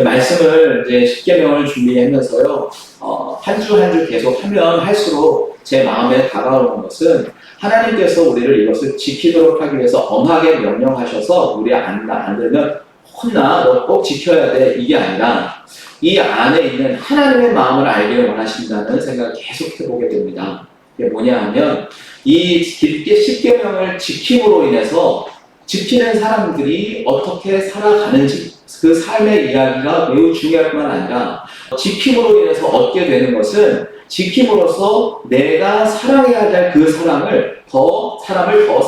말씀을 이제 십계명을 준비하면서요, 한 주 한 주 계속 하면 할수록 제 마음에 다가오는 것은 하나님께서 우리를 이것을 지키도록 하기 위해서 엄하게 명령하셔서 우리 안 들면 혼나, 너 꼭 지켜야 돼. 이게 아니라 이 안에 있는 하나님의 마음을 알기를 원하신다는 생각을 계속 해보게 됩니다. 이게 뭐냐 하면 이 십계명을 지킴으로 인해서 지키는 사람들이 어떻게 살아가는지 그 삶의 이야기가 매우 중요할 뿐만 아니라 지킴으로 인해서 얻게 되는 것은 지킴으로써 내가 사랑해야 될 그 사람을 더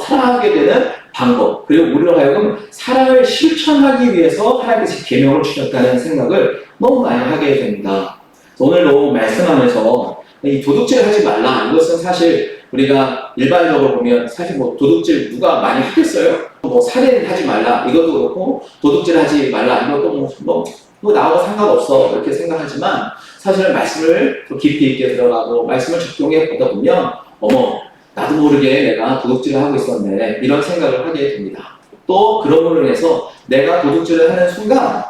사랑하게 되는 방법, 그리고 우리로 하여금 사랑을 실천하기 위해서 하나님께서 계명을 주셨다는 생각을 너무 많이 하게 됩니다. 오늘도 말씀하면서 이 도둑질 하지 말라, 이것은 사실 우리가 일반적으로 보면 사실 뭐 도둑질 누가 많이 하겠어요? 뭐 살인하지 말라 이것도 그렇고 도둑질 하지 말라 이것도 뭐 나하고 상관없어 이렇게 생각하지만 사실은 말씀을 또 깊이 있게 들어가고 말씀을 적용해 보다 보면 어머 나도 모르게 내가 도둑질을 하고 있었네 이런 생각을 하게 됩니다. 또 그런 걸로 인해서 내가 도둑질을 하는 순간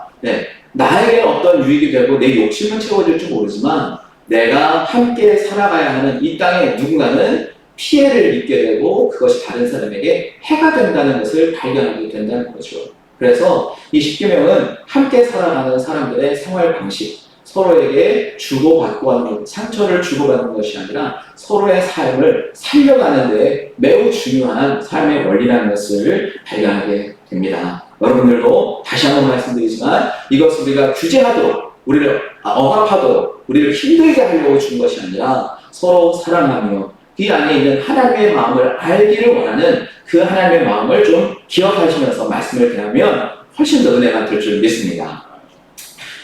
나에게 어떤 유익이 되고 내 욕심은 채워질 줄 모르지만 내가 함께 살아가야 하는 이 땅에 누군가는 피해를 입게 되고 그것이 다른 사람에게 해가 된다는 것을 발견하게 된다는 거죠. 그래서 이 십계명은 함께 살아가는 사람들의 생활 방식, 서로에게 주고받고 하는 상처를 주고받는 것이 아니라 서로의 삶을 살려가는 데 매우 중요한 삶의 원리라는 것을 발견하게 됩니다. 여러분들도 다시 한번 말씀드리지만 이것을 우리가 규제하도록 우리를 억압하도록 우리를 힘들게 하려고 준 것이 아니라 서로 사랑하며 그 안에 있는 하나님의 마음을 알기를 원하는 그 하나님의 마음을 좀 기억하시면서 말씀을 대하면 훨씬 더 은혜가 될 줄 믿습니다.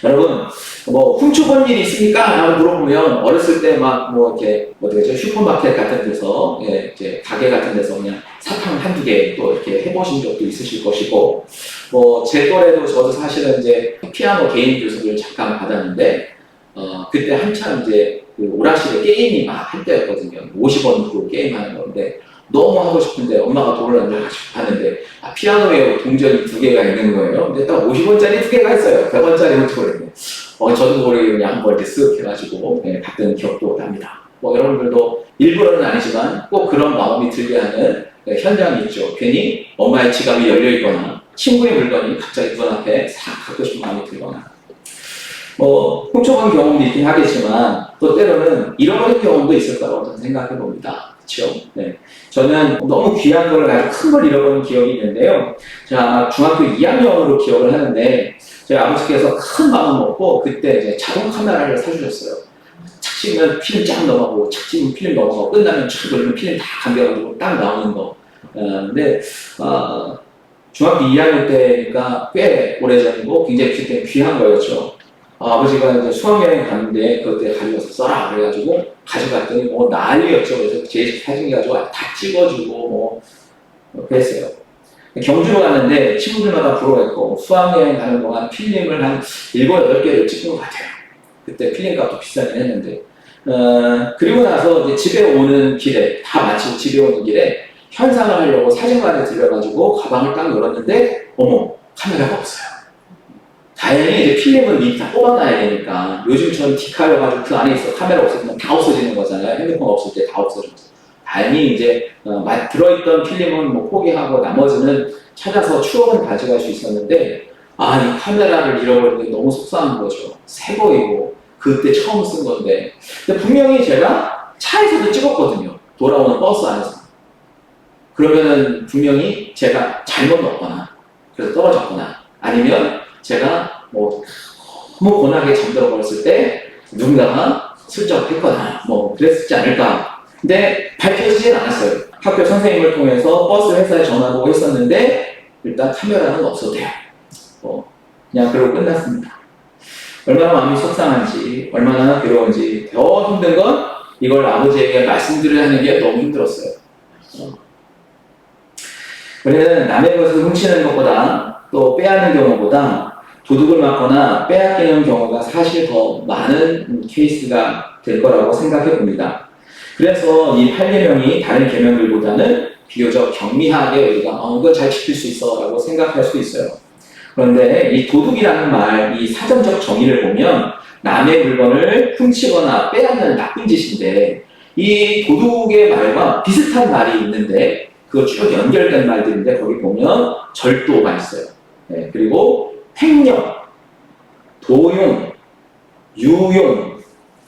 여러분, 뭐 훔쳐본 일이 있습니까? 라고 물어보면 어렸을 때 막 뭐 이렇게 슈퍼마켓 같은 데서 이제 가게 같은 데서 그냥 사탕 한두 개 또 이렇게 해보신 적도 있으실 것이고 뭐 제 또래도 저도 사실은 이제 피아노 개인 교습을 잠깐 받았는데 그때 한참 이제 그 오락실에 게임이 막 할 때였거든요. 50원으로 게임하는 건데 너무 하고 싶은데 엄마가 돈을 안 주고 하는데 피아노에 동전이 2개가 있는 거예요. 근데 딱 50원짜리 2개가 있어요. 100원짜리는 모르겠네. 저도 모르게 그냥 한번 이렇게 쓱 해가지고 봤던 기억도 납니다. 뭐 여러분들도 일부러는 아니지만 꼭 그런 마음이 들게 하는 현장이 있죠. 괜히 엄마의 지갑이 열려있거나 친구의 물건이 갑자기 눈앞에 싹 갖고 싶은 마음이 들거나 뭐 훔쳐본 경험도 있긴 하겠지만 또 때로는 잃어버린 경험도 있을 거라고 저는 생각해 봅니다. 그렇죠? 네. 저는 너무 귀한 걸 아주 큰 걸 잃어버린 기억이 있는데요. 제가 중학교 2학년으로 기억을 하는데 저희 아버지께서 큰 마음 먹고 그때 이제 자동 카메라를 사주셨어요. 착 찍으면 필름 쫙 넘어가고 착 찍으면 필름 넘어가고 끝나면 쫙 돌리면 필름 다 감겨가지고 딱 나오는 거. 근데 중학교 2학년 때니까 꽤 오래전이고 굉장히 그때 귀한 거였죠. 아버지가 이제 수학여행 갔는데 그때 가져가서 써라 그래가지고 가져갔더니 뭐 난리였죠. 그래서 제 사진 가지고 다 찍어주고 뭐 그랬어요. 경주로 갔는데 친구들마다 부러워했고 수학여행 가는 동안 필름을 한 7, 8개를 찍은 것 같아요. 그때 필름 값도 비싸긴 했는데 그리고 나서 이제 집에 오는 길에 다 마치고 집에 오는 길에 현상을 하려고 사진관에 들려가지고 가방을 딱 열었는데 어머 카메라가 없어요. 다행히 이제 필름은 미리 다 뽑아놔야 되니까 요즘처럼 디카여가지고 그 안에 있어 카메라 없어지면 다 없어지는 거잖아요. 핸드폰 없을 때 다 없어지죠. 다행히 이제 들어있던 필름은 뭐 포기하고 나머지는 찾아서 추억은 가져갈 수 있었는데 이 카메라를 잃어버린 게 너무 속상한 거죠. 새 거이고 그때 처음 쓴 건데 근데 분명히 제가 차에서도 찍었거든요. 돌아오는 버스 안에서. 그러면은 분명히 제가 잘못 넣었거나 그래서 떨어졌거나 아니면 제가 뭐 너무 고나게 잠들어 버렸을 때 누군가가 슬쩍 했거나 뭐 그랬지 않을까. 근데 밝혀지진 않았어요. 학교 선생님을 통해서 버스 회사에 전화도 했었는데 일단 카메라는 없어도돼요. 그냥 그러고 끝났습니다. 얼마나 마음이 속상한지 얼마나 괴로운지 더 힘든 건 이걸 아버지에게 말씀드려야 하는 게 너무 힘들었어요. 우리는 남의 것을 훔치는 것보다 또 빼앗는 경우보다 도둑을 맞거나 빼앗기는 경우가 사실 더 많은 케이스가 될 거라고 생각해 봅니다. 그래서 이 8계명이 다른 계명들보다는 비교적 경미하게 우리가 이거 잘 지킬 수 있어 라고 생각할 수 있어요. 그런데 이 도둑이라는 말, 이 사전적 정의를 보면 남의 물건을 훔치거나 빼앗는 나쁜 짓인데 이 도둑의 말과 비슷한 말이 있는데 그거 쭉 연결된 말들인데 거기 보면 절도가 있어요. 네, 그리고 횡령, 도용, 유용,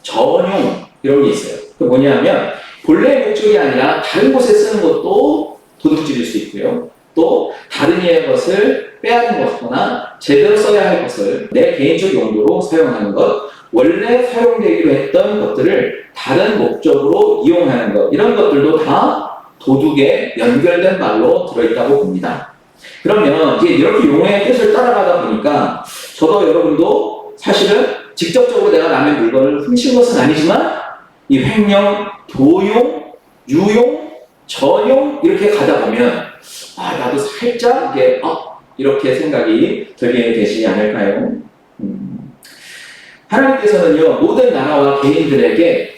전용 이런 게 있어요. 그 뭐냐면 본래 목적이 아니라 다른 곳에 쓰는 것도 도둑질일 수 있고요. 또 다른 이의 것을 빼앗는 것거나 제대로 써야 할 것을 내 개인적 용도로 사용하는 것, 원래 사용되기로 했던 것들을 다른 목적으로 이용하는 것, 이런 것들도 다 도둑에 연결된 말로 들어있다고 봅니다. 그러면 이제 이렇게 용어의 뜻을 따라가다 보니까 저도 여러분도 사실은 직접적으로 내가 남의 물건을 훔친 것은 아니지만 이 횡령, 도용, 유용, 전용 이렇게 가다 보면 나도 살짝 이렇게 생각이 들게 되지 않을까요? 하나님께서는요 모든 나라와 개인들에게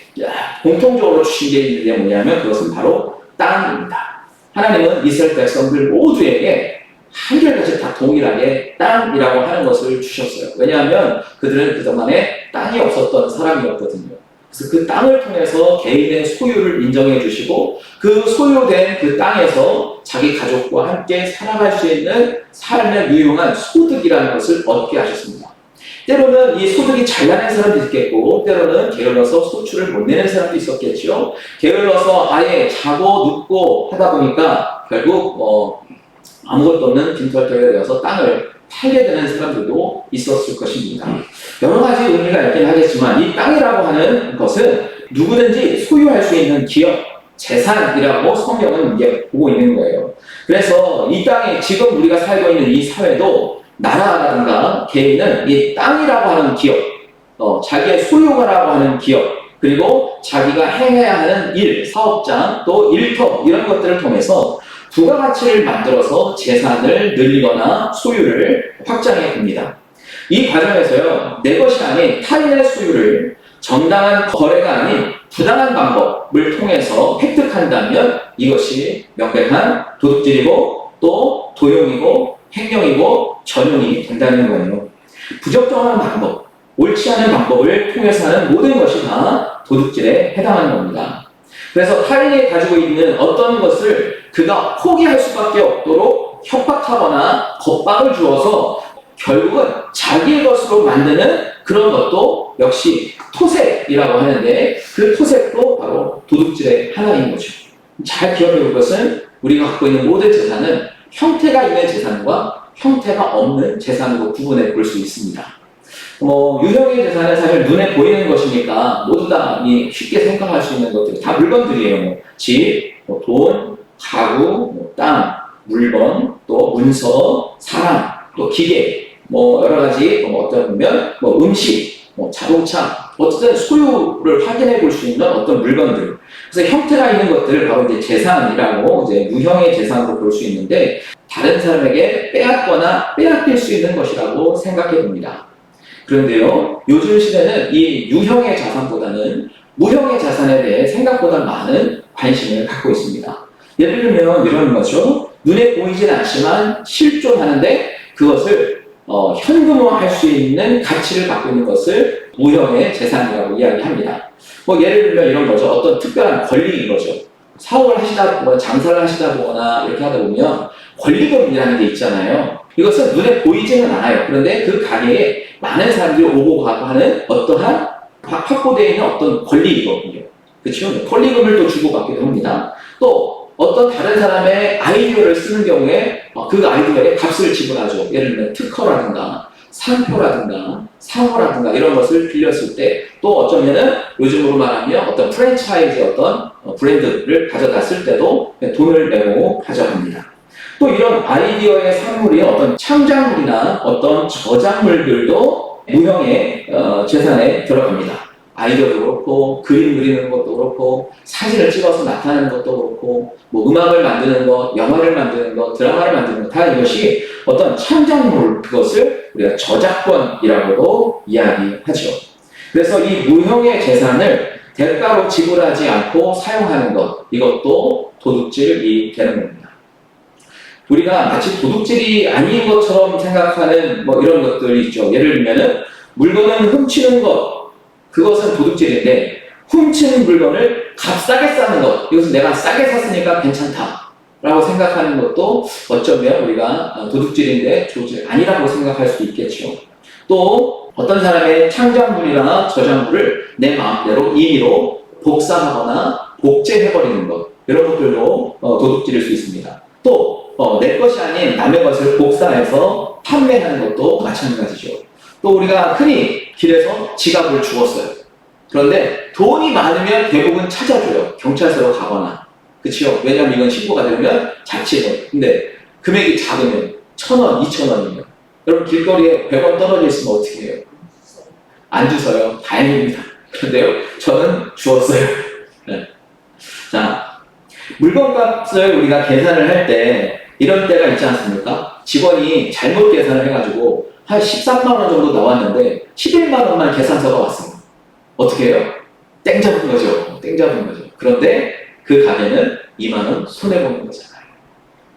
공통적으로 주신 게 있는데 뭐냐면 그것은 바로 땅입니다. 하나님은 이스라엘 백성들 모두에게 한결같이 다 동일하게 땅이라고 하는 것을 주셨어요. 왜냐하면 그들은 그동안에 땅이 없었던 사람이었거든요. 그래서 그 땅을 통해서 개인의 소유를 인정해 주시고 그 소유된 그 땅에서 자기 가족과 함께 살아갈 수 있는 삶에 유용한 소득이라는 것을 얻게 하셨습니다. 때로는 이 소득이 잘 나는 사람도 있겠고 때로는 게을러서 소출을 못 내는 사람도 있었겠죠. 게을러서 아예 자고 눕고 하다 보니까 결국 아무것도 없는 빈털터리가 되어서 땅을 팔게 되는 사람들도 있었을 것입니다. 여러 가지 의미가 있긴 하겠지만 이 땅이라고 하는 것은 누구든지 소유할 수 있는 기업, 재산이라고 성경은 이제 보고 있는 거예요. 그래서 이 땅이 지금 우리가 살고 있는 이 사회도 나라라든가 개인은 이 땅이라고 하는 기업, 자기의 소유가라고 하는 기업, 그리고 자기가 행해야 하는 일, 사업장, 또 일터 이런 것들을 통해서 부가가치를 만들어서 재산을 늘리거나 소유를 확장해 봅니다. 이 과정에서요, 내 것이 아닌 타인의 소유를 정당한 거래가 아닌 부당한 방법을 통해서 획득한다면 이것이 명백한 도둑질이고 또 도용이고 횡령이고 전용이 된다는 거예요. 부적정한 방법, 옳지 않은 방법을 통해서 하는 모든 것이 다 도둑질에 해당하는 겁니다. 그래서 타인이 가지고 있는 어떤 것을 그가 포기할 수밖에 없도록 협박하거나 겁박을 주어서 결국은 자기의 것으로 만드는 그런 것도 역시 토색이라고 하는데 그 토색도 바로 도둑질의 하나인 거죠. 잘 기억해 볼 것은 우리가 갖고 있는 모든 재산은 형태가 있는 재산과 형태가 없는 재산으로 구분해 볼 수 있습니다. 유형의 재산은 사실 눈에 보이는 것이니까 모두 다 쉽게 생각할 수 있는 것들이 다 물건들이에요. 집, 돈, 가구, 땅, 물건, 또 문서, 사람, 또 기계, 여러 가지, 어떤 보면, 음식, 자동차, 어쨌든 소유를 확인해 볼 수 있는 어떤 물건들. 그래서 형태가 있는 것들을 바로 이제 재산이라고 이제 유형의 재산으로 볼 수 있는데, 다른 사람에게 빼앗거나 빼앗길 수 있는 것이라고 생각해 봅니다. 그런데요, 요즘 시대는 이 유형의 자산보다는 무형의 자산에 대해 생각보다 많은 관심을 갖고 있습니다. 예를 들면 이런 거죠. 눈에 보이진 않지만 실존하는데 그것을 현금화할 수 있는 가치를 갖고 있는 것을 무형의 재산이라고 이야기합니다. 예를 들면 이런 거죠. 어떤 특별한 권리인 거죠. 사업을 하시다 보거나 장사를 하시다 보거나 이렇게 하다 보면 권리금이라는 게 있잖아요. 이것은 눈에 보이지는 않아요. 그런데 그 가게에 많은 사람들이 오고 가고 하는 어떠한 확보되어 있는 어떤 권리이거든요. 그렇죠? 권리금을 또 주고받기도 합니다. 또 어떤 다른 사람의 아이디어를 쓰는 경우에 그 아이디어에 값을 지불하죠. 예를 들면 특허라든가 상표라든가 상호라든가 이런 것을 빌렸을 때 또 어쩌면은 요즘으로 말하면 어떤 프랜차이즈 어떤 브랜드를 가져다 쓸 때도 돈을 내고 가져갑니다. 또 이런 아이디어의 산물이 어떤 창작물이나 어떤 저작물들도 무형의 재산에 들어갑니다. 아이디어도 그렇고 그림 그리는 것도 그렇고 사진을 찍어서 나타내는 것도 그렇고 음악을 만드는 것, 영화를 만드는 것, 드라마를 만드는 것 다 이것이 어떤 창작물 그것을 우리가 저작권이라고도 이야기하죠. 그래서 이 무형의 재산을 대가로 지불하지 않고 사용하는 것 이것도 도둑질이 되는 겁니다. 우리가 마치 도둑질이 아닌 것처럼 생각하는 뭐 이런 것들이 있죠. 예를 들면은 물건은 훔치는 것, 그것은 도둑질인데 훔치는 물건을 값싸게 싸는 것, 이것은 내가 싸게 샀으니까 괜찮다 라고 생각하는 것도 어쩌면 우리가 도둑질인데 도둑질 아니라고 생각할 수도 있겠죠. 또 어떤 사람의 창작물이나 저작물을 내 마음대로 임의로 복사하거나 복제해버리는 것, 이런 것들도 도둑질일 수 있습니다. 또 내 것이 아닌 남의 것을 복사해서 판매하는 것도 마찬가지죠. 또 우리가 흔히 길에서 지갑을 주웠어요. 그런데 돈이 많으면 대부분 찾아줘요. 경찰서로 가거나. 그치요? 왜냐면 이건 신고가 되면 자치해요. 근데 금액이 작으면 1,000원, 2,000원이면 여러분 길거리에 100원 떨어져 있으면 어떻게 해요? 안 주서요. 다행입니다. 그런데요, 저는 주웠어요. 네. 자, 물건값을 우리가 계산을 할 때 이런 때가 있지 않습니까? 직원이 잘못 계산을 해가지고 한 13만 원 정도 나왔는데 11만 원만 계산서가 왔습니다. 어떻게 해요? 땡 잡은 거죠. 땡 잡은 거죠. 그런데 그 가게는 2만 원 손해보는 거잖아요.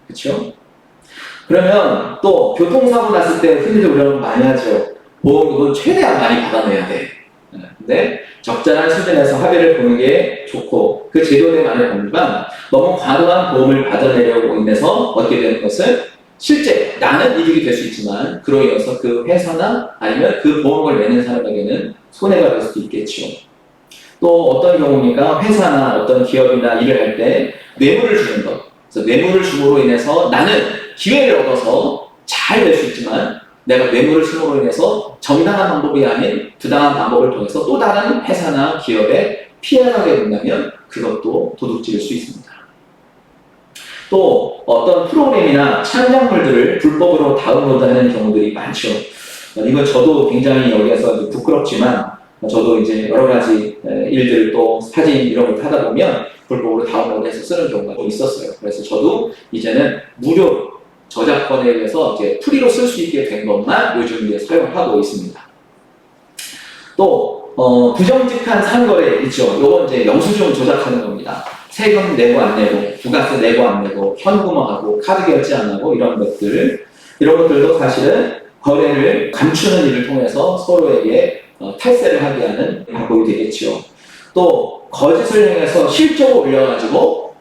그렇죠? 그러면 또 교통사고 났을 때 흔히들 우리는 많이 하죠. 보험금은 최대한 많이 받아내야 돼. 근데 적절한 수준에서 합의를 보는 게 좋고 그 제도에 많이 보지만 너무 과도한 보험을 받아내려고 인해서 얻게 되는 것은 실제 나는 이득이 될 수 있지만 그로 인해서 그 회사나 아니면 그 보험을 내는 사람에게는 손해가 될 수도 있겠죠. 또 어떤 경우입니까? 회사나 어떤 기업이나 일을 할 때 뇌물을 주는 것. 그래서 뇌물을 줌으로 인해서 나는 기회를 얻어서 잘 될 수 있지만 내가 뇌물을 줌으로 인해서 정당한 방법이 아닌 부당한 방법을 통해서 또 다른 회사나 기업에 피해가게 된다면 그것도 도둑질일 수 있습니다. 또 어떤 프로그램이나 창작물들을 불법으로 다운로드하는 경우들이 많죠. 이건 저도 굉장히 여기에서 부끄럽지만 저도 이제 여러 가지 일들을 또 사진 이런 걸 하다 보면 불법으로 다운로드해서 쓰는 경우가 있었어요. 그래서 저도 이제는 무료 저작권에 의해서 이제 프리로 쓸 수 있게 된 것만 요즘 이제 사용하고 있습니다. 또 부정직한 상거래 있죠. 요건 이제 영수증 조작하는 겁니다. 세금 내고 안 내고, 부가세 내고 안 내고, 현금화하고, 카드 결제 안 하고 이런 것들, 이런 것들도 사실은 거래를 감추는 일을 통해서 서로에게 탈세를 하게 하는 방법이 되겠죠. 또 거짓을 행해서 실적을 올려가지고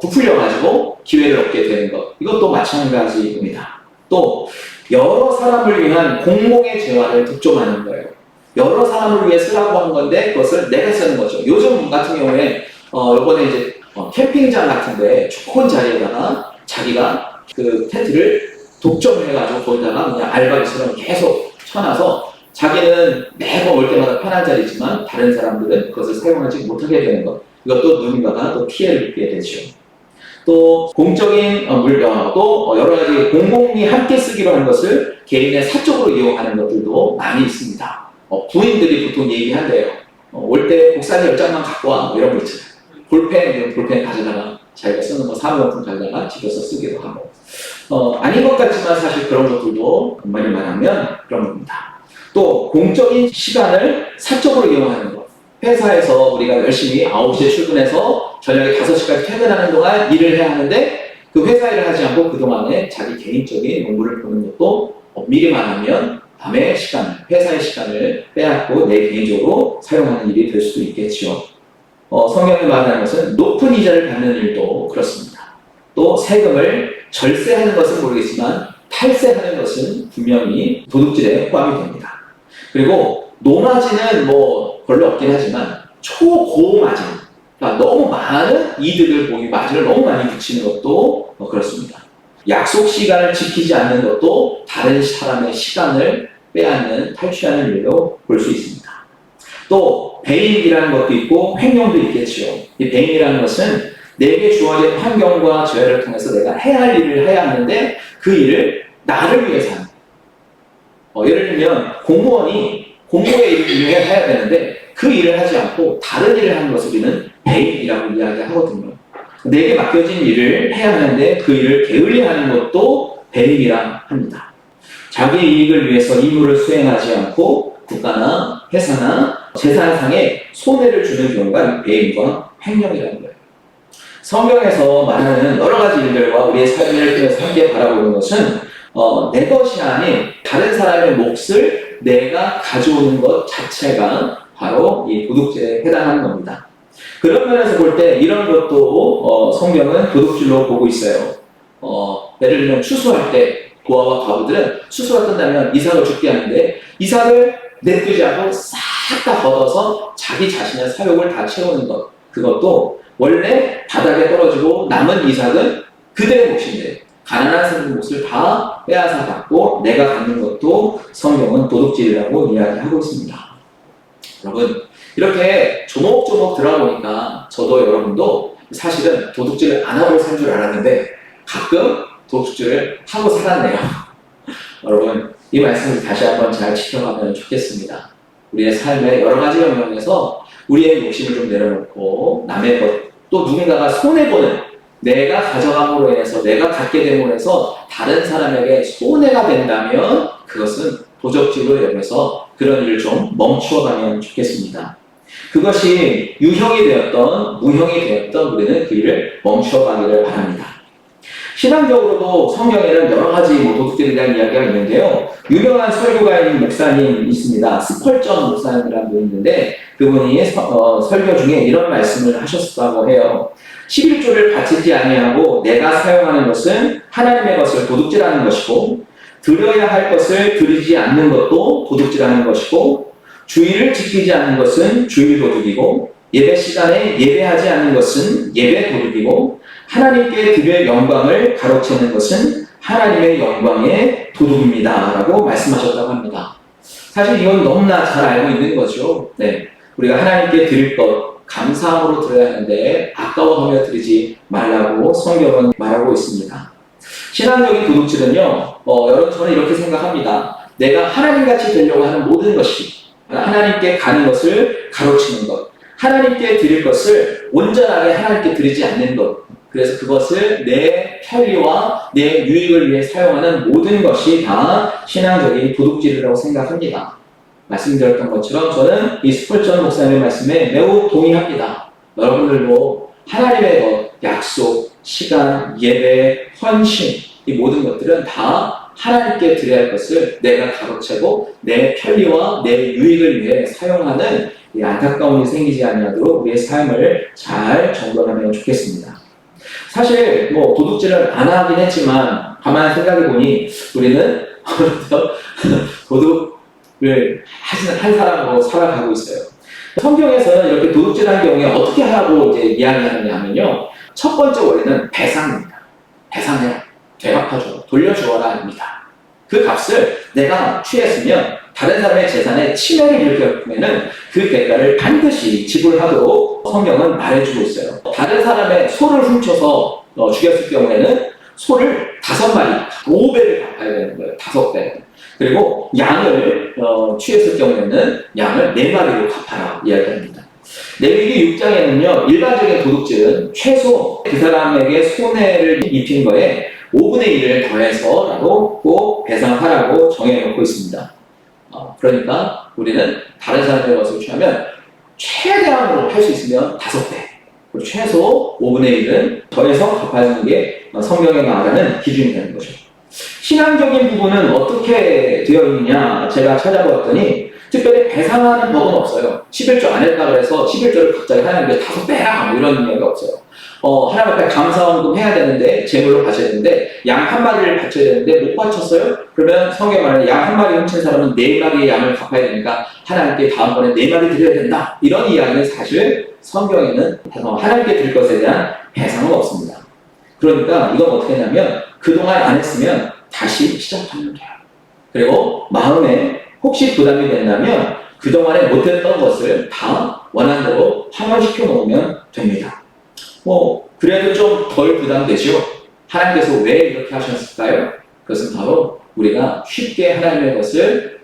부풀려가지고 기회를 얻게 되는 것, 이것도 마찬가지입니다. 또 여러 사람을 위한 공공의 재화를 독점하는 거예요. 여러 사람을 위해 쓰라고 한 건데 그것을 내가 쓰는 거죠. 요즘 같은 경우에 요번에 이제 캠핑장 같은데 좋은 자리에다가 자기가 그 텐트를 독점을 해가지고 거기다가 그냥 알바리처럼 계속 쳐놔서 자기는 매번 올 때마다 편한 자리지만 다른 사람들은 그것을 사용하지 못하게 되는 것, 이것도 누군가가 또 피해를 입게 되죠. 또 공적인 물건, 또 여러 가지 공공이 함께 쓰기로 하는 것을 개인의 사적으로 이용하는 것들도 많이 있습니다. 부인들이 보통 얘기한대요. 올 때 복사기 10장만 갖고 와, 뭐 이런 거 있잖아요. 볼펜 가져다가 자기가 쓰는 거 사무용품 가져다가 집에서 쓰기도 하고. 아닌 것 같지만 사실 그런 것들도 엄밀히 말하면 그런 겁니다. 또 공적인 시간을 사적으로 이용하는 것. 회사에서 우리가 열심히 9시에 출근해서 저녁에 5시까지 퇴근하는 동안 일을 해야 하는데 그 회사 일을 하지 않고 그동안에 자기 개인적인 농구를 보는 것도 미리 말하면 남의 시간, 회사의 시간을 빼앗고 내 개인적으로 사용하는 일이 될 수도 있겠죠. 성경이 말하는 것은 높은 이자를 받는 일도 그렇습니다. 또 세금을 절세하는 것은 모르겠지만 탈세하는 것은 분명히 도둑질에 포함이 됩니다. 그리고 노마진은 뭐 별로 없긴 하지만 초고마진, 그러니까 너무 많은 이득을 보기, 마진을 너무 많이 붙이는 것도 그렇습니다. 약속 시간을 지키지 않는 것도 다른 사람의 시간을 빼앗는, 탈취하는 일로 볼 수 있습니다. 또 배임이라는 것도 있고 횡령도 있겠죠. 이 배임이라는 것은 내게 주어진 환경과 조회를 통해서 내가 해야 할 일을 해야 하는데 그 일을 나를 위해서 하는 거예요. 예를 들면 공무원이 공무원의 일을 해야 되는데 그 일을 하지 않고 다른 일을 하는 것을 우리는 배임이라고 이야기하거든요. 내게 맡겨진 일을 해야 하는데 그 일을 게을리하는 것도 배임이라 합니다. 자기 이익을 위해서 임무를 수행하지 않고 국가나 회사나 재산상에 손해를 주는 경우가 배임과 횡령이라는 거예요. 성경에서 말하는 여러 가지 일들과 우리의 삶을 통해서 함께 바라보는 것은 내 것이 아닌 다른 사람의 몫을 내가 가져오는 것 자체가 바로 이 도둑질에 해당하는 겁니다. 그런 면에서 볼 때 이런 것도 성경은 도둑질로 보고 있어요. 예를 들면 추수할 때 고아와 과부들은 추수가 끝나면 이삭을 죽게 하는데 이삭을 내두지 않고 싹 다 걷어서 자기 자신의 사욕을 다 채우는 것, 그것도 원래 바닥에 떨어지고 남은 이삭은 그들의 몫인데 가난한 사람의 몫을 다 빼앗아 갖고 내가 갖는 것도 성경은 도둑질이라고 이야기하고 있습니다. 여러분, 이렇게 조목조목 들어보니까 저도 여러분도 사실은 도둑질을 안 하고 산 줄 알았는데 가끔 도둑질을 하고 살았네요. 여러분, 이 말씀을 다시 한번 잘 지켜가면 좋겠습니다. 우리의 삶의 여러 가지 영역에서 우리의 욕심을 좀 내려놓고 남의 것, 또 누군가가 손해보는 내가 가져감으로 인해서 내가 갖게 됨으로 해서 다른 사람에게 손해가 된다면 그것은 도적질로 여겨서 그런 일을 좀 멈추어가면 좋겠습니다. 그것이 유형이 되었던 무형이 되었던 우리는 그 일을 멈추어가기를 바랍니다. 신앙적으로도 성경에는 여러 가지 도둑질에 대한 이야기가 있는데요. 유명한 설교가인 목사님 있습니다. 스펄전 목사님이라는 분이 있는데 그분이 설교 중에 이런 말씀을 하셨다고 해요. 11조를 바치지 아니하고 내가 사용하는 것은 하나님의 것을 도둑질하는 것이고 드려야 할 것을 드리지 않는 것도 도둑질하는 것이고 주의를 지키지 않는 것은 주의 도둑이고 예배 시간에 예배하지 않는 것은 예배 도둑이고 하나님께 드릴 영광을 가로채는 것은 하나님의 영광의 도둑입니다 라고 말씀하셨다고 합니다. 사실 이건 너무나 잘 알고 있는 거죠. 네, 우리가 하나님께 드릴 것 감사함으로 드려야 하는데 아까워하며 드리지 말라고 성경은 말하고 있습니다. 신앙적인 도둑질은요, 여러분 저는 이렇게 생각합니다. 내가 하나님같이 되려고 하는 모든 것이 하나님께 가는 것을 가로치는 것, 하나님께 드릴 것을 온전하게 하나님께 드리지 않는 것, 그래서 그것을 내 편리와 내 유익을 위해 사용하는 모든 것이 다 신앙적인 도둑질이라고 생각합니다. 말씀드렸던 것처럼 저는 이 스펄전 목사님의 말씀에 매우 동의합니다. 여러분들도 하나님의 것, 약속, 시간, 예배, 헌신 이 모든 것들은 다 하나님께 드려야 할 것을 내가 가로채고 내 편리와 내 유익을 위해 사용하는 이 안타까운 일이 생기지 아니하도록 우리의 삶을 잘 정돈하면 좋겠습니다. 사실 도둑질을 안 하긴 했지만 가만히 생각해 보니 우리는 도둑을 한 사람으로 살아가고 있어요. 성경에서는 이렇게 도둑질한 경우에 어떻게 하라고 이제 이야기하느냐 하면요. 첫 번째 원리는 배상입니다. 배상해라. 되갚아줘. 돌려주어라입니다. 그 값을 내가 취했으면 다른 사람의 재산에 침해를 일으켰으면 그 대가를 반드시 지불하도록 성경은 말해주고 있어요. 다른 사람의 소를 훔쳐서 죽였을 경우에는 소를 5마리, 5배를 갚아야 되는 거예요. 5배. 그리고 양을 취했을 경우에는 양을 4마리로 갚아라 이야기합니다. 레위기 6장에는요, 일반적인 도둑질은 최소 그 사람에게 손해를 입힌 거에 5분의 1을 더해서라도 꼭 배상하라고 정해놓고 있습니다. 그러니까 우리는 다른 사람의 것을 취하면 최대한으로 할 수 있으면 5배, 그리고 최소 5분의 1은 더해서 갚아주는 게 성경에 말하는 기준이 되는 거죠. 신앙적인 부분은 어떻게 되어 있느냐 제가 찾아보았더니 특별히 배상하는 법은 없어요. 11조 안 했다 그래서 11조를 갑자기 하나님께 5배라 이런 이야기가 없어요. 하나님 앞에 감사원금 해야 되는데 제물로 바쳐야 되는데 양 1마리를 바쳐야 되는데 못 바쳤어요? 그러면 성경 말하는 양 1마리 훔친 사람은 4마리의 양을 갚아야 되니까 하나님께 다음번에 4마리 드려야 된다. 이런 이야기는 사실 성경에는 하나님께 드릴 것에 대한 배상은 없습니다. 그러니까 이건 어떻게 하냐면 그동안 안 했으면 다시 시작하면 돼요. 그리고 마음에 혹시 부담이 된다면 그동안에 못했던 것을 다 원한대로 환원시켜 놓으면 됩니다. 그래도 좀 덜 부담되죠? 하나님께서 왜 이렇게 하셨을까요? 그것은 바로 우리가 쉽게 하나님의 것을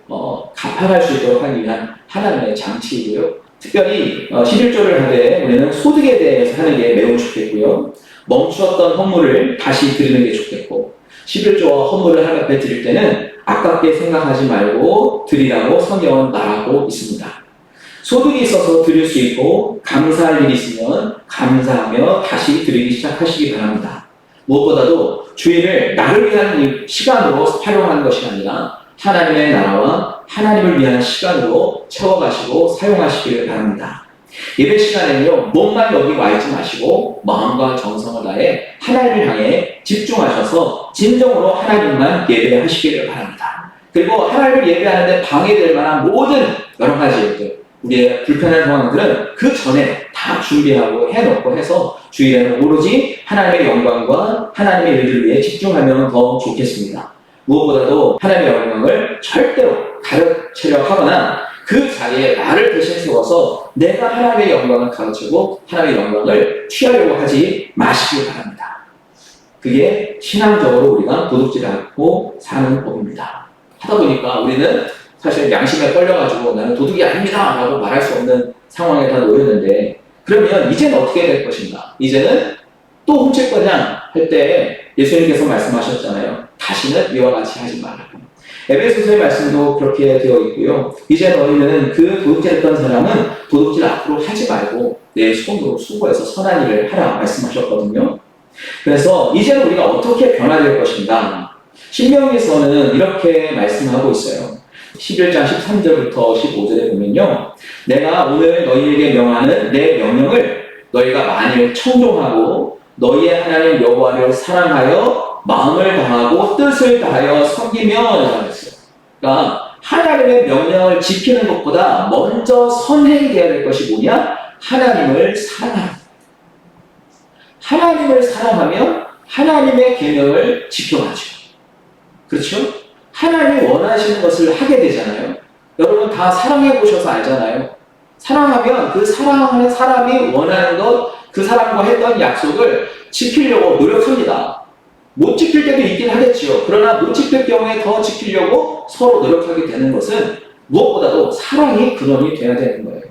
갚아갈 수 있도록 하기 위한 하나님의 장치이고요. 특별히 11조를 하되 우리는 소득에 대해서 하는 게 매우 좋겠고요. 멈추었던 헌물을 다시 드리는 게 좋겠고 11조와 헌물을 하나님 앞에 드릴 때는 아깝게 생각하지 말고 드리라고 성경은 말하고 있습니다. 소득이 있어서 드릴 수 있고 감사할 일이 있으면 감사하며 다시 드리기 시작하시기 바랍니다. 무엇보다도 주일을 나를 위한 시간으로 활용하는 것이 아니라 하나님의 나라와 하나님을 위한 시간으로 채워가시고 사용하시기를 바랍니다. 예배 시간에는요, 몸만 여기 와 있지 마시고 마음과 정성을 다해 하나님을 향해 집중하셔서 진정으로 하나님만 예배하시기를 바랍니다. 그리고 하나님을 예배하는데 방해될 만한 모든 여러 가지 일들, 우리의 불편한 상황들은 그 전에 다 준비하고 해놓고 해서 주일에는 오로지 하나님의 영광과 하나님의 일을 위해 집중하면 더 좋겠습니다. 무엇보다도 하나님의 영광을 절대로 가르치려 하거나 그 자리에 나를 대신 세워서 내가 하나님의 영광을 가르치고 하나님의 영광을 취하려고 하지 마시기 바랍니다. 그게 신앙적으로 우리가 도둑질 않고 사는 법입니다. 하다 보니까 우리는 사실 양심에 걸려가지고 나는 도둑이 아닙니다 라고 말할 수 없는 상황에 다 놓였는데, 그러면 이제는 어떻게 될 것인가? 이제는 또 훔칠 거냐 할 때 예수님께서 말씀하셨잖아요. 다시는 이와 같이 하지 말라고. 에베소서의 말씀도 그렇게 되어 있고요. 이제 너희는 그 도둑질했던 사람은 도둑질 앞으로 하지 말고 내 손으로 수고해서 선한 일을 하라 말씀하셨거든요. 그래서 이제는 우리가 어떻게 변화될 것인가? 신명기에서는 이렇게 말씀하고 있어요. 11장 13절부터 15절에 보면요, 내가 오늘 너희에게 명하는 내 명령을 너희가 만일 청종하고 너희의 하나님 여호와를 사랑하여 마음을 다하고 뜻을 다하여 섬기면 했어요. 그러니까 하나님의 명령을 지키는 것보다 먼저 선행이 되어야 될 것이 뭐냐? 하나님을 사랑하는. 하나님을 사랑하면 하나님의 계명을 지켜가죠. 그렇죠? 하나님이 원하시는 것을 하게 되잖아요. 여러분 다 사랑해 보셔서 알잖아요. 사랑하면 그 사랑하는 사람이 원하는 것, 그 사람과 했던 약속을 지키려고 노력합니다. 못 지킬 때도 있긴 하겠지요. 그러나 못 지킬 경우에 더 지키려고 서로 노력하게 되는 것은 무엇보다도 사랑이 근원이 되어야 되는 거예요.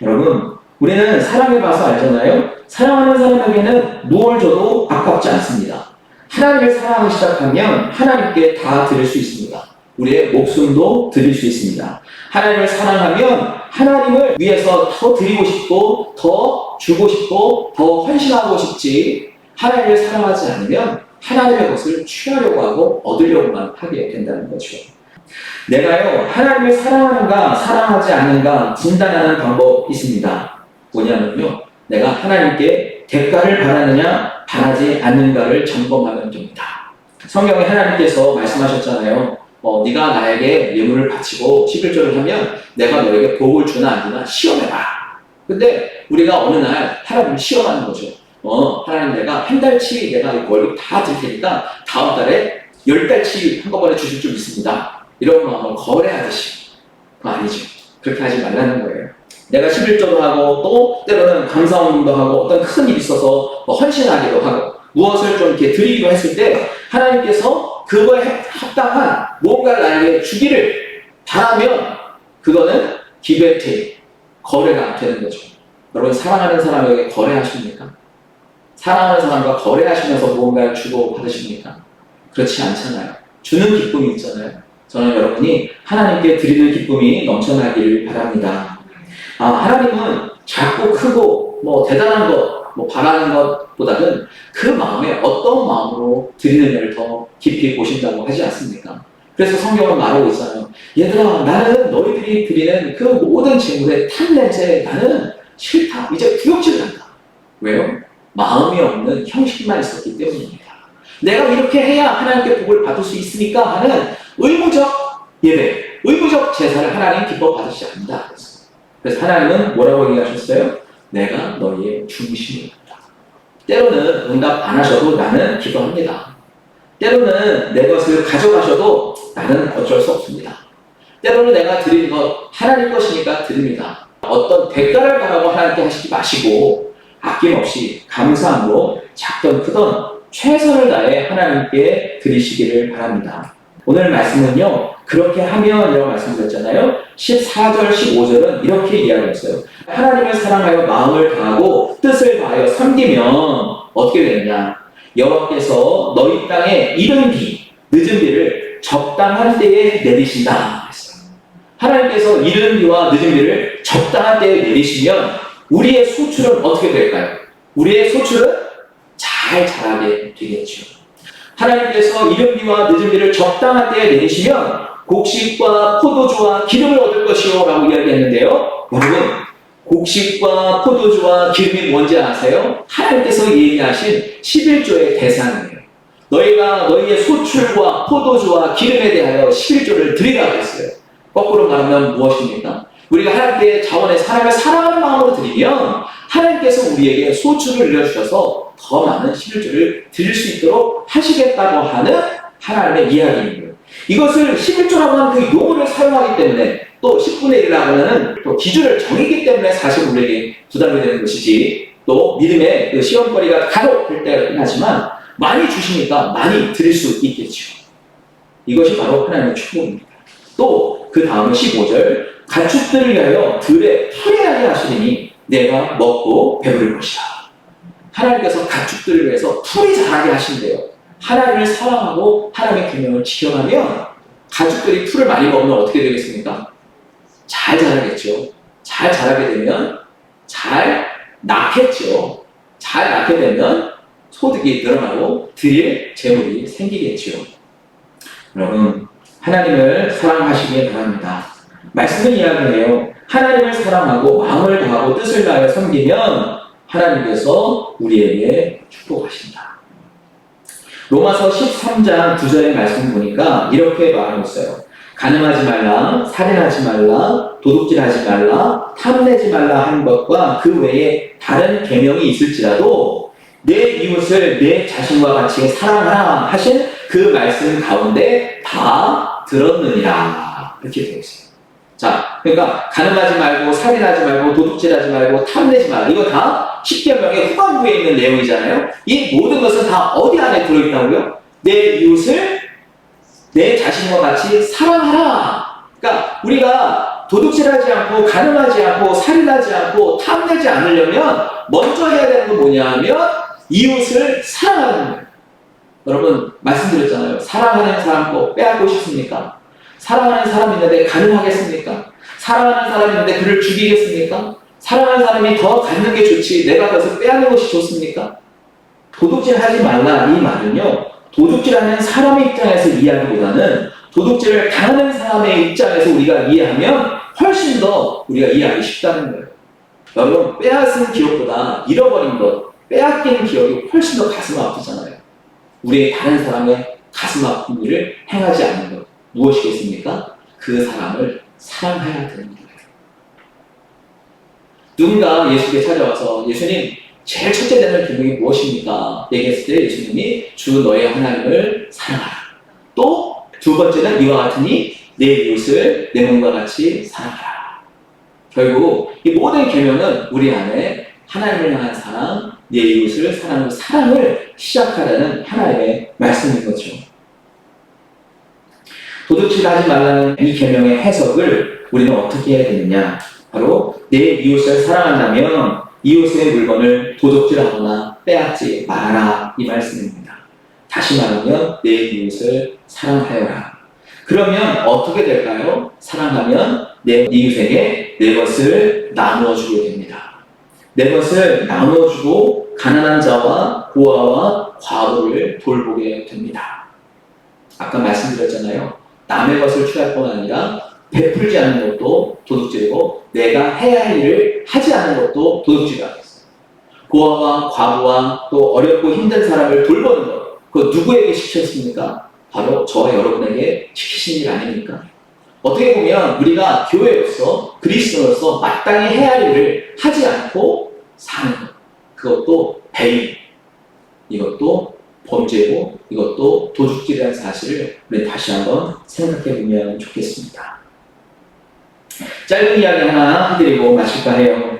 여러분, 우리는 사랑해봐서 알잖아요. 사랑하는 사람에게는 무엇을 줘도 아깝지 않습니다. 하나님을 사랑하기 시작하면 하나님께 다 드릴 수 있습니다. 우리의 목숨도 드릴 수 있습니다. 하나님을 사랑하면 하나님을 위해서 더 드리고 싶고 더 주고 싶고 더 헌신하고 싶지, 하나님을 사랑하지 않으면 하나님의 것을 취하려고 하고 얻으려고만 하게 된다는 거죠. 내가요, 하나님을 사랑하는가 사랑하지 않는가 진단하는 방법이 있습니다. 뭐냐면요, 내가 하나님께 대가를 바라느냐 바라지 않는가를 점검하면 됩니다. 성경에 하나님께서 말씀하셨잖아요. 네가 나에게 예물을 바치고 11조를 하면 내가 너에게 복을 주나 안 주나 시험해봐. 근데 우리가 어느 날 하나님을 시험하는 거죠. 하나님, 내가 한 달치 내가 월급 다 줄 테니까 다음 달에 10달치 한꺼번에 주실 줄 믿습니다. 이런 마음을 거래하듯이. 그거 아니죠. 그렇게 하지 말라는 거예요. 내가 11조도 하고 또 때로는 감사원도 하고 어떤 큰 일이 있어서 헌신하기도 하고 무엇을 좀 이렇게 드리기도 했을 때 하나님께서 그거에 합당한 뭔가를 나에게 주기를 바라면 그거는 기브앤테이크, 거래가 되는 거죠. 여러분, 사랑하는 사람에게 거래하십니까? 사랑하는 사람과 거래하시면서 무언가를 주고 받으십니까? 그렇지 않잖아요. 주는 기쁨이 있잖아요. 저는 여러분이 하나님께 드리는 기쁨이 넘쳐나기를 바랍니다. 하나님은 작고 크고 대단한 것, 바라는 것보다는 그 마음에 어떤 마음으로 드리느냐를 더 깊이 보신다고 하지 않습니까? 그래서 성경은 말하고 있잖아요. 얘들아, 나는 너희들이 드리는 그 모든 제물의 탄 냄새 나는 싫다. 이제 구역질을 한다. 왜요? 마음이 없는 형식만 있었기 때문입니다. 내가 이렇게 해야 하나님께 복을 받을 수 있으니까 하는 의무적 예배, 의무적 제사를 하나님 기뻐 받으시지 않는다. 그래서 하나님은 뭐라고 얘기하셨어요? 내가 너희의 중심이다. 때로는 응답 안 하셔도 나는 기도합니다. 때로는 내 것을 가져가셔도 나는 어쩔 수 없습니다. 때로는 내가 드리는 것 하나님 것이니까 드립니다. 어떤 대가를 바라고 하나님께 하시지 마시고 아낌없이 감사함으로 작던 크던 최선을 다해 하나님께 드리시기를 바랍니다. 오늘 말씀은요, 그렇게 하면 이라고 말씀드렸잖아요. 14절, 15절은 이렇게 이야기했어요. 하나님을 사랑하여 마음을 다하고 뜻을 다하여 섬기면 어떻게 되느냐? 여호와께서 너희 땅에 이른 비, 늦은 비를 적당한 때에 내리신다. 하나님께서 이른 비와 늦은 비를 적당한 때에 내리시면 우리의 소출은 어떻게 될까요? 우리의 소출은 잘 자라게 되겠죠. 하나님께서 이른 비와 늦은 비를 적당한 때에 내리시면 곡식과 포도주와 기름을 얻을 것이요 라고 이야기했는데요. 여러분, 곡식과 포도주와 기름이 뭔지 아세요? 하나님께서 얘기하신 11조의 대상이에요. 너희가 너희의 소출과 포도주와 기름에 대하여 11조를 드리라고 했어요. 거꾸로 말하면 무엇입니까? 우리가 하나님께 자원의 사람을 사랑하는 마음으로 드리면 하나님께서 우리에게 소출을 늘려주셔서 더 많은 11조를 드릴 수 있도록 하시겠다고 하는 하나님의 이야기입니다. 이것을 11조라고 하는 그 용어를 사용하기 때문에 또 10분의 1이라고 하는 또 기준을 정했기 때문에 사실 우리에게 부담이 되는 것이지, 또 믿음의 그 시험거리가 간혹 될 때가 있긴 하지만 많이 주시니까 많이 드릴 수 있겠죠. 이것이 바로 하나님의 축복입니다. 또 그 다음은 15절, 가축들을 위하여 들에 풀이하게 하시리니 내가 먹고 배부를 것이다. 하나님께서 가축들을 위해서 풀이 자라게 하신대요. 하나님을 사랑하고 하나님의 계명을 지켜가면 가축들이 풀을 많이 먹으면 어떻게 되겠습니까? 잘 자라겠죠. 잘 자라게 되면 잘 낳겠죠. 잘 낳게 되면 소득이 늘어나고 드릴 재물이 생기겠죠. 여러분, 하나님을 사랑하시길 바랍니다. 말씀은 이야기해요. 하나님을 사랑하고 마음을 다하고 뜻을 다하여 섬기면 하나님께서 우리에게 축복하신다. 로마서 13장 9절의 말씀 보니까 이렇게 말하고 있어요. 간음하지 말라, 살인하지 말라, 도둑질하지 말라, 탐내지 말라 하는 것과 그 외에 다른 계명이 있을지라도 내 이웃을 내 자신과 같이 사랑하라 하신 그 말씀 가운데 다 들었느니라. 이렇게 되어 있어요. 자, 그러니까 간음하지 말고, 살인하지 말고, 도둑질하지 말고, 탐내지 말라. 이거 다 10계명의 후반부에 있는 내용이잖아요. 이 모든 것은 다 어디 안에 들어있다고요? 내 이웃을 내 자신과 같이 사랑하라. 그러니까 우리가 도둑질하지 않고, 간음하지 않고, 살인하지 않고, 탐내지 않으려면 먼저 해야 되는 건 뭐냐면 이웃을 사랑하는 거예요. 여러분, 말씀드렸잖아요. 사랑하는 사람 거 빼앗고 싶습니까? 사랑하는 사람이 있는데 가능하겠습니까? 사랑하는 사람이 있는데 그를 죽이겠습니까? 사랑하는 사람이 더 갖는 게 좋지 내가 그것을 빼앗는 것이 좋습니까? 도둑질하지 말라 이 말은요, 도둑질하는 사람의 입장에서 이해하기보다는 도둑질을 당하는 사람의 입장에서 우리가 이해하면 훨씬 더 우리가 이해하기 쉽다는 거예요. 여러분, 빼앗은 기억보다 잃어버린 것, 빼앗기는 기억이 훨씬 더 가슴 아프잖아요. 우리의 다른 사람의 가슴 아픈 일을 행하지 않는 것, 무엇이겠습니까? 그 사람을 사랑해야 되는 거예요. 누군가 예수께 찾아와서 예수님, 제일 첫째 되는 계명이 무엇입니까? 얘기했을 때 예수님이 주 너의 하나님을 사랑하라. 또 두 번째는 이와 같으니 내 이웃을 내 몸과 같이 사랑하라. 결국 이 모든 계명은 우리 안에 하나님을 향한 사랑, 내 이웃을 사랑하는 사랑을 시작하라는 하나님의 말씀인 거죠. 도둑질하지 말라는 이 계명의 해석을 우리는 어떻게 해야 되느냐? 바로 내 이웃을 사랑한다면 이웃의 물건을 도둑질하거나 빼앗지 말아라, 이 말씀입니다. 다시 말하면 내 이웃을 사랑하여라. 그러면 어떻게 될까요? 사랑하면 내 이웃에게 내 것을 나누어주게 됩니다. 내 것을 나누어주고 가난한 자와 고아와 과부를 돌보게 됩니다. 아까 말씀드렸잖아요. 남의 것을 취할 뿐 아니라 베풀지 않는 것도 도둑질이고 내가 해야 할 일을 하지 않는 것도 도둑질이라고 했어요. 고아와 과부와 또 어렵고 힘든 사람을 돌보는 것, 그거 누구에게 시켰습니까? 바로 저와 여러분에게 시키신 일 아닙니까? 어떻게 보면 우리가 교회로서 그리스도로서 마땅히 해야 할 일을 하지 않고 사는 것, 그것도 배임, 이것도 범죄고 이것도 도둑질이라는 사실을 우리 다시 한번 생각해 보면 좋겠습니다. 짧은 이야기 하나 해드리고 마칠까 해요.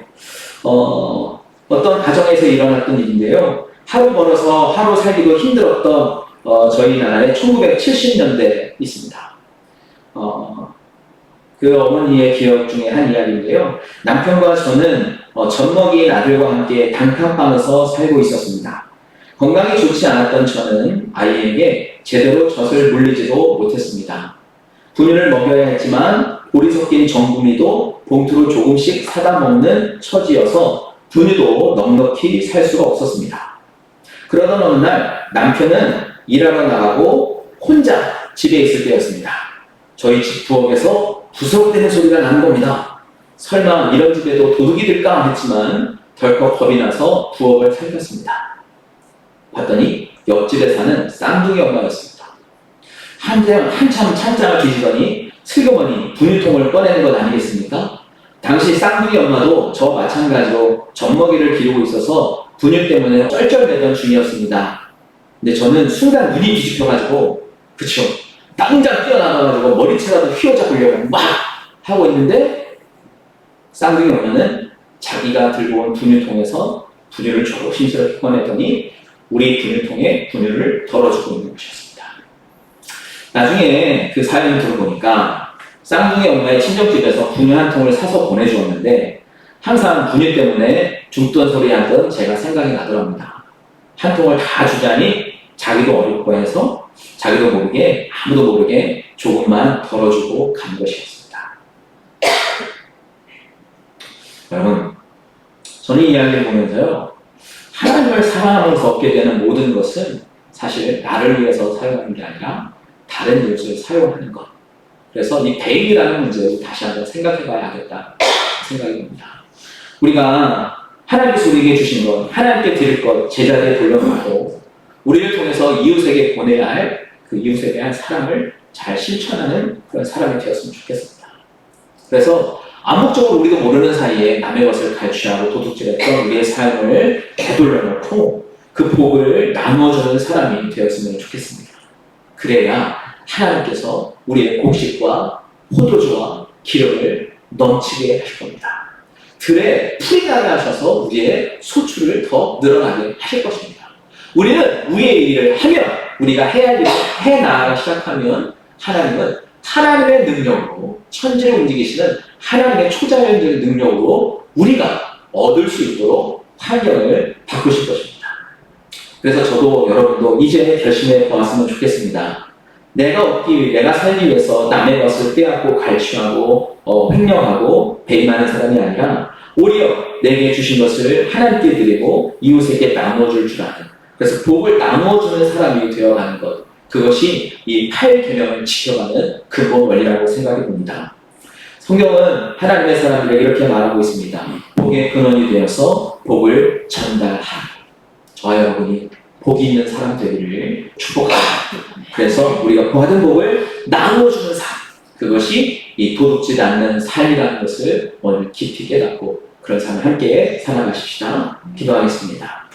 어떤 가정에서 일어났던 일인데요. 하루 벌어서 하루 살기도 힘들었던 저희 나라의 1970년대 있습니다. 그 어머니의 기억 중에 한 이야기인데요. 남편과 저는 젖먹이인 아들과 함께 단칸방에서 살고 있었습니다. 건강이 좋지 않았던 저는 아이에게 제대로 젖을 물리지도 못했습니다. 분유를 먹여야 했지만 볼이 섞인 전구미도 봉투로 조금씩 사다 먹는 처지여서 분유도 넉넉히 살 수가 없었습니다. 그러던 어느 날 남편은 일하러 나가고 혼자 집에 있을 때였습니다. 저희 집 부엌에서 부스럭대는 소리가 나는 겁니다. 설마 이런 집에도 도둑이 들까 했지만 덜컥 겁이 나서 부엌을 살폈습니다. 봤더니 옆집에 사는 쌍둥이 엄마였습니다. 한참 찬장을 뒤지더니 슬그머니 분유통을 꺼내는 것 아니겠습니까? 당시 쌍둥이 엄마도 저 마찬가지로 젖먹이를 기르고 있어서 분유 때문에 쩔쩔매던 중이었습니다. 근데 저는 순간 눈이 뒤집혀가지고 그쵸, 당장 뛰어나가가지고 머리채라도 휘어잡으려고 막 하고 있는데 쌍둥이 엄마는 자기가 들고 온 분유통에서 분유를 조심스럽게 꺼내더니 우리 분유통에 분유를 덜어주고 있는 것이었습니다. 나중에 그 사연을 들어보니까 쌍둥이 엄마의 친정집에서 분유 한 통을 사서 보내주었는데 항상 분유 때문에 죽던 소리 하던 제가 생각이 나더랍니다. 한 통을 다 주자니 자기도 어렵고 해서 자기도 모르게 아무도 모르게 조금만 덜어주고 간 것이었습니다. 여러분, 저는 이 이야기를 보면서요, 하나님을 사랑하면서 얻게 되는 모든 것은 사실 나를 위해서 사용하는 게 아니라 다른 이웃을 사용하는 것. 그래서 이 배임이라는 문제를 다시 한번 생각해 봐야겠다 생각이 듭니다. 우리가 하나님께서 우리에게 주신 것, 하나님께 드릴 것 제자리에 돌려놓고 우리를 통해서 이웃에게 보내야 할 그 이웃에 대한 사랑을 잘 실천하는 그런 사람이 되었으면 좋겠습니다. 그래서 암묵적으로 우리도 모르는 사이에 남의 것을 갈취하고 도둑질했던 우리의 삶을 되돌려놓고 그 복을 나누어주는 사람이 되었으면 좋겠습니다. 그래야 하나님께서 우리의 곡식과 포도주와 기름을 넘치게 하실 겁니다. 들에 풀이 나게 하셔서 우리의 소출을 더 늘어나게 하실 것입니다. 우리는 우리의 일을 하면, 우리가 해야 할 일을 해나가기 시작하면 하나님은 하나님의 능력으로, 천지를 움직이시는 하나님의 초자연적인 능력으로 우리가 얻을 수 있도록 환경을 바꾸실 것입니다. 그래서 저도 여러분도 이제 결심해 보았으면 좋겠습니다. 내가 살기 위해서 남의 것을 빼앗고 갈취하고 횡령하고 배임하는 사람이 아니라 오히려 내게 주신 것을 하나님께 드리고 이웃에게 나누어줄 줄 아는, 그래서 복을 나누어주는 사람이 되어가는 것, 그것이 이 8계명을 지켜가는 근본 원리라고 생각이 듭니다. 성경은 하나님의 사람들에게 이렇게 말하고 있습니다. 복의 근원이 되어서 복을 전달하라. 저와 여러분이 복이 있는 사람 되기를 축복합니다. 그래서 우리가 받은 복을 나누어주는 삶, 그것이 이 도둑질 않는 삶이라는 것을 오늘 깊이 깨닫고 그런 삶을 함께 살아가십시다. 기도하겠습니다.